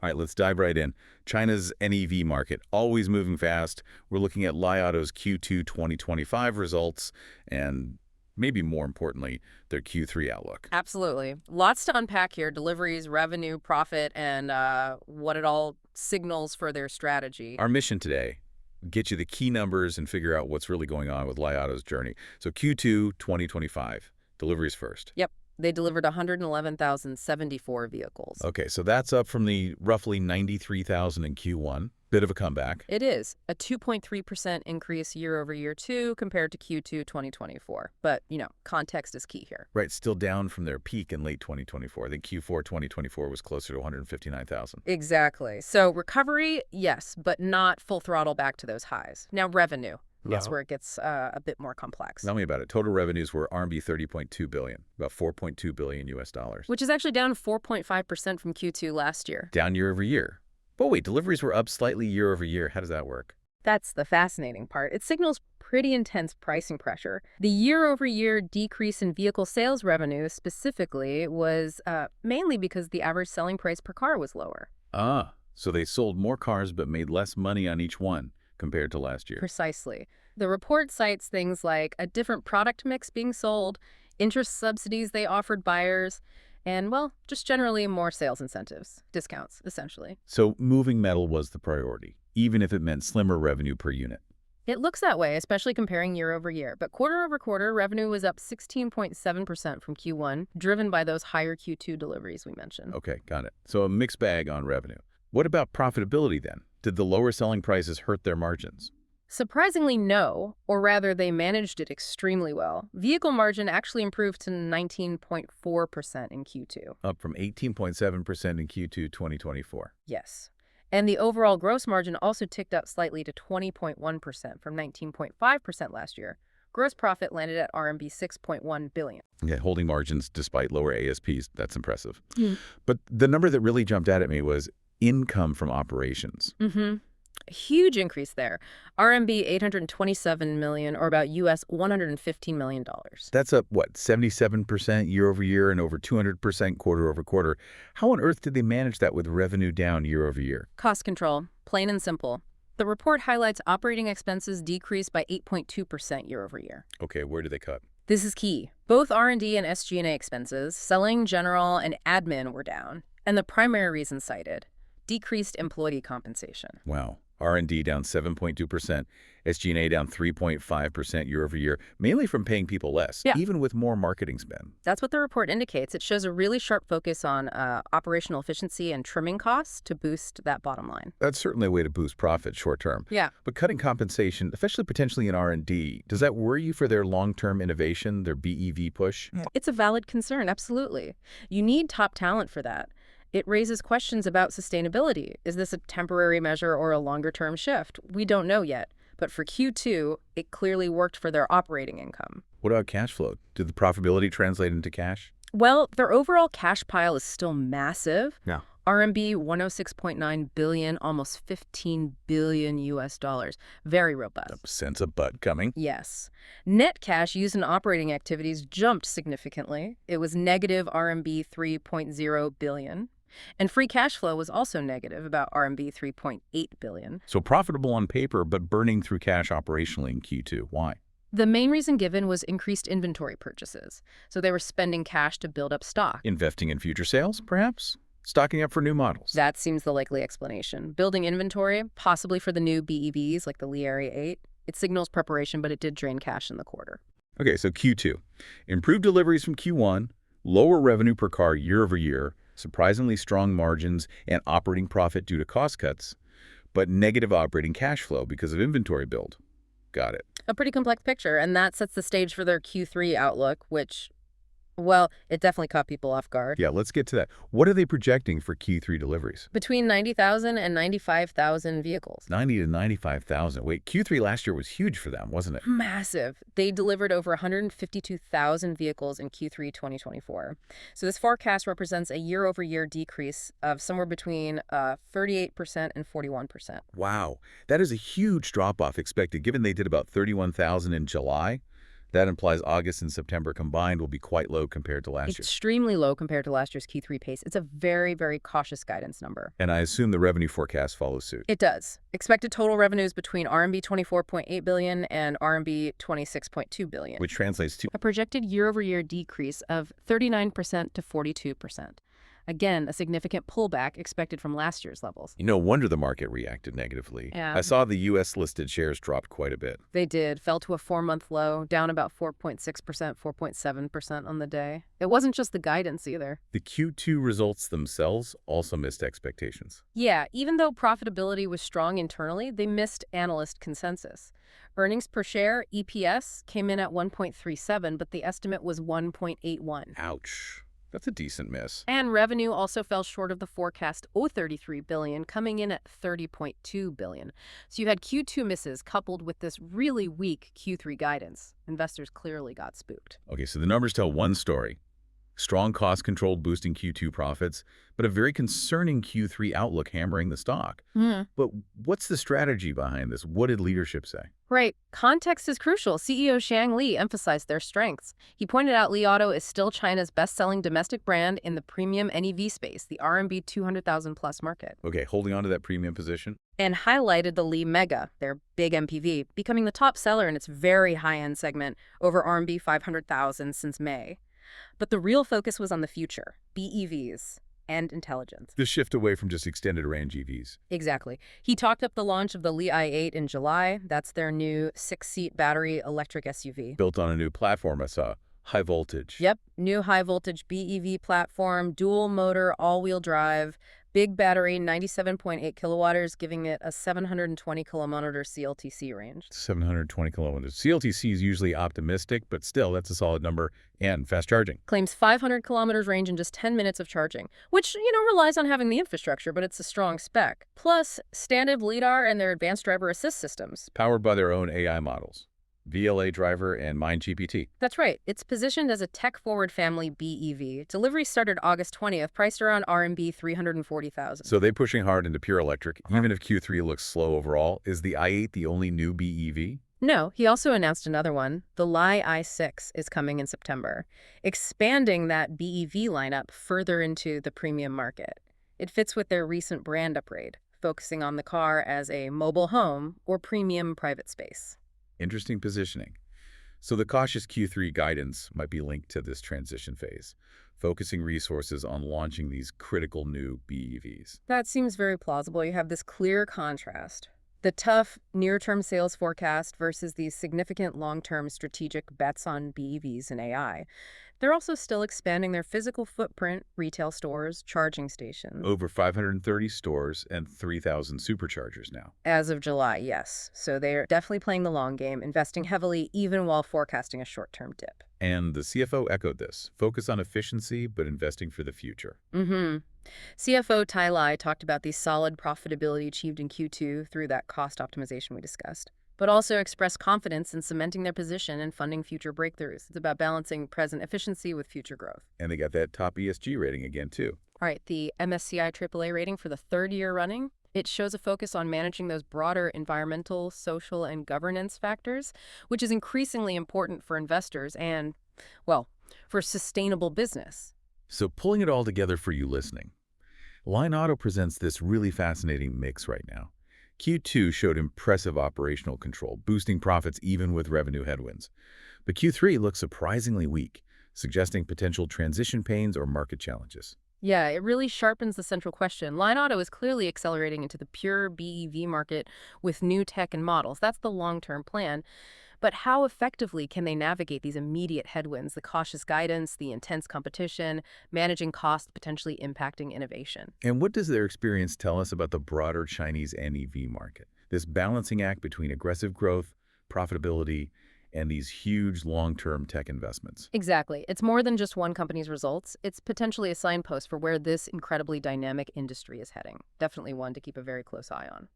All right, let's dive right in. China's NEV market, always moving fast. We're looking at Li Auto's Q2 2025 results and maybe more importantly, their Q3 outlook. Absolutely. Lots to unpack here. Deliveries, revenue, profit, and what it all signals for their strategy. Our mission today, get you the key numbers and figure out what's really going on with Li Auto's journey. So Q2 2025, deliveries first. Yep. They delivered 111,074 vehicles. Okay, so that's up from the roughly 93,000 in Q1. Bit of a comeback. It is a 2.3% increase year over year, too, compared to Q2 2024. But, context is key here. Right, still down from their peak in late 2024. I think Q4 2024 was closer to 159,000. Exactly. So recovery, yes, but not full throttle back to those highs. Now, revenue. That's where it gets a bit more complex. Tell me about it. Total revenues were RMB 30.2 billion, about 4.2 billion US dollars. Which is actually down 4.5% from Q2 last year. Down year over year. But wait, deliveries were up slightly year over year. How does that work? That's the fascinating part. It signals pretty intense pricing pressure. The year-over-year decrease in vehicle sales revenue specifically was mainly because the average selling price per car was lower. Ah, so they sold more cars but made less money on each one compared to last year. Precisely. The report cites things like a different product mix being sold, interest subsidies they offered buyers, and, well, just generally more sales incentives, discounts, essentially. So moving metal was the priority, even if it meant slimmer revenue per unit. It looks that way, especially comparing year over year. But quarter over quarter, revenue was up 16.7% from Q1, driven by those higher Q2 deliveries we mentioned. Okay, got it. So a mixed bag on revenue. What about profitability then? Did the lower selling prices hurt their margins? Surprisingly, no, or rather they managed it extremely well. Vehicle margin actually improved to 19.4% in Q2. Up from 18.7% in Q2 2024. Yes. And the overall gross margin also ticked up slightly to 20.1% from 19.5% last year. Gross profit landed at RMB 6.1 billion. Yeah, holding margins despite lower ASPs, that's impressive. Mm. But the number that really jumped out at me was income from operations. A huge increase there. RMB 827 million, or about US $115 million. That's up, what, 77% year over year and over 200% quarter over quarter. How on earth did they manage that with revenue down year over year? Cost control, plain and simple. The report highlights operating expenses decreased by 8.2% year over year. Okay, where did they cut? This is key. Both R&D and SG&A expenses, selling, general, and admin were down. And the primary reason cited, decreased employee compensation. Wow. R&D down 7.2%, SG&A down 3.5% year over year, mainly from paying people less, even with more marketing spend. That's what the report indicates. It shows a really sharp focus on operational efficiency and trimming costs to boost that bottom line. That's certainly a way to boost profit short term. Yeah. But cutting compensation, especially potentially in R&D, does that worry you for their long-term innovation, their BEV push? It's a valid concern, absolutely. You need top talent for that. It raises questions about sustainability. Is this a temporary measure or a longer-term shift? We don't know yet. But for Q2, it clearly worked for their operating income. What about cash flow? Did the profitability translate into cash? Well, their overall cash pile is still massive. Yeah. RMB 106.9 billion, almost 15 billion US dollars. Very robust. Sense a butt coming. Yes. Net cash used in operating activities jumped significantly. It was negative RMB 3.0 billion. And free cash flow was also negative, about RMB 3.8 billion. So profitable on paper, but burning through cash operationally in Q2. Why? The main reason given was increased inventory purchases. So they were spending cash to build up stock. Investing in future sales, perhaps? Stocking up for new models? That seems the likely explanation. Building inventory, possibly for the new BEVs like the Li 8. It signals preparation, but it did drain cash in the quarter. Okay, so Q2. Improved deliveries from Q1, lower revenue per car year over year, surprisingly strong margins and operating profit due to cost cuts, but negative operating cash flow because of inventory build. Got it. A pretty complex picture, and that sets the stage for their Q3 outlook, which, well, it definitely caught people off guard. Yeah, let's get to that. What are they projecting for Q3 deliveries? Between 90,000 and 95,000 vehicles. 90 to 95,000. Wait, Q3 last year was huge for them, wasn't it? Massive. They delivered over 152,000 vehicles in Q3 2024. So this forecast represents a year-over-year decrease of somewhere between 38% and 41%. Wow, that is a huge drop-off expected, given they did about 31,000 in July. That implies August and September combined will be quite low compared to last year. Extremely low compared to last year's Q3 pace. It's a very, very cautious guidance number. And I assume the revenue forecast follows suit. It does. Expected total revenues between RMB 24.8 billion and RMB 26.2 billion, Which translates to a projected year-over-year decrease of 39% to 42%. Again, a significant pullback expected from last year's levels. no wonder the market reacted negatively. Yeah. I saw the U.S.-listed shares dropped quite a bit. They did, fell to a 4-month low, down about 4.6%, 4.7% on the day. It wasn't just the guidance either. The Q2 results themselves also missed expectations. Yeah, even though profitability was strong internally, they missed analyst consensus. Earnings per share, EPS, came in at 1.37, but the estimate was 1.81. Ouch. That's a decent miss. And revenue also fell short of the forecast, 33 billion, coming in at 30.2 billion. So you had Q2 misses coupled with this really weak Q3 guidance. Investors clearly got spooked. Okay, so the numbers tell one story. Strong cost control boosting Q2 profits, but a very concerning Q3 outlook hammering the stock. But what's the strategy behind this? What did leadership say? Right. Context is crucial. CEO Xiang Li emphasized their strengths. He pointed out Li Auto is still China's best-selling domestic brand in the premium NEV space, the RMB 200,000 plus market. Okay, holding on to that premium position. And highlighted the Li Mega, their big MPV, becoming the top seller in its very high-end segment, over RMB 500,000 since May. But the real focus was on the future, BEVs and intelligence. The shift away from just extended range EVs. Exactly. He talked up the launch of the Li i8 in July. That's their new 6-seat battery electric SUV. Built on a new platform, I saw. High voltage. Yep, new high-voltage BEV platform, dual motor, all-wheel drive, big battery, 97.8 kilowatts, giving it a 720 kilometer CLTC range. 720 kilometers. CLTC is usually optimistic, but still, that's a solid number. And fast charging. Claims 500 kilometers range in just 10 minutes of charging, which, relies on having the infrastructure, but it's a strong spec. Plus, standard LiDAR and their advanced driver assist systems. Powered by their own AI models. VLA driver and MindGPT. That's right. It's positioned as a tech-forward family BEV. Deliveries started August 20th, priced around RMB 340,000. So they're pushing hard into pure electric. Even if Q3 looks slow overall, is the i8 the only new BEV? No, he also announced another one. The Li i6 is coming in September, expanding that BEV lineup further into the premium market. It fits with their recent brand upgrade, focusing on the car as a mobile home or premium private space. Interesting positioning. So the cautious Q3 guidance might be linked to this transition phase, focusing resources on launching these critical new BEVs. That seems very plausible. You have this clear contrast. The tough near-term sales forecast versus these significant long-term strategic bets on BEVs and AI. They're also still expanding their physical footprint, retail stores, charging stations. Over 530 stores and 3,000 superchargers now. As of July, yes. So they're definitely playing the long game, investing heavily even while forecasting a short-term dip. And the CFO echoed this. Focus on efficiency, but investing for the future. CFO Tai Lai talked about the solid profitability achieved in Q2 through that cost optimization we discussed, but also expressed confidence in cementing their position and funding future breakthroughs. It's about balancing present efficiency with future growth. And they got that top ESG rating again, too. All right, the MSCI AAA rating for the third year running. It shows a focus on managing those broader environmental, social, and governance factors, which is increasingly important for investors and, well, for sustainable business. So pulling it all together for you listening, Li Auto presents this really fascinating mix right now. Q2 showed impressive operational control, boosting profits even with revenue headwinds. But Q3 looks surprisingly weak, suggesting potential transition pains or market challenges. Yeah, it really sharpens the central question. Li Auto is clearly accelerating into the pure BEV market with new tech and models. That's the long-term plan. But how effectively can they navigate these immediate headwinds, the cautious guidance, the intense competition, managing costs potentially impacting innovation? And what does their experience tell us about the broader Chinese NEV market? This balancing act between aggressive growth, profitability, and these huge long-term tech investments. Exactly. It's more than just one company's results. It's potentially a signpost for where this incredibly dynamic industry is heading. Definitely one to keep a very close eye on.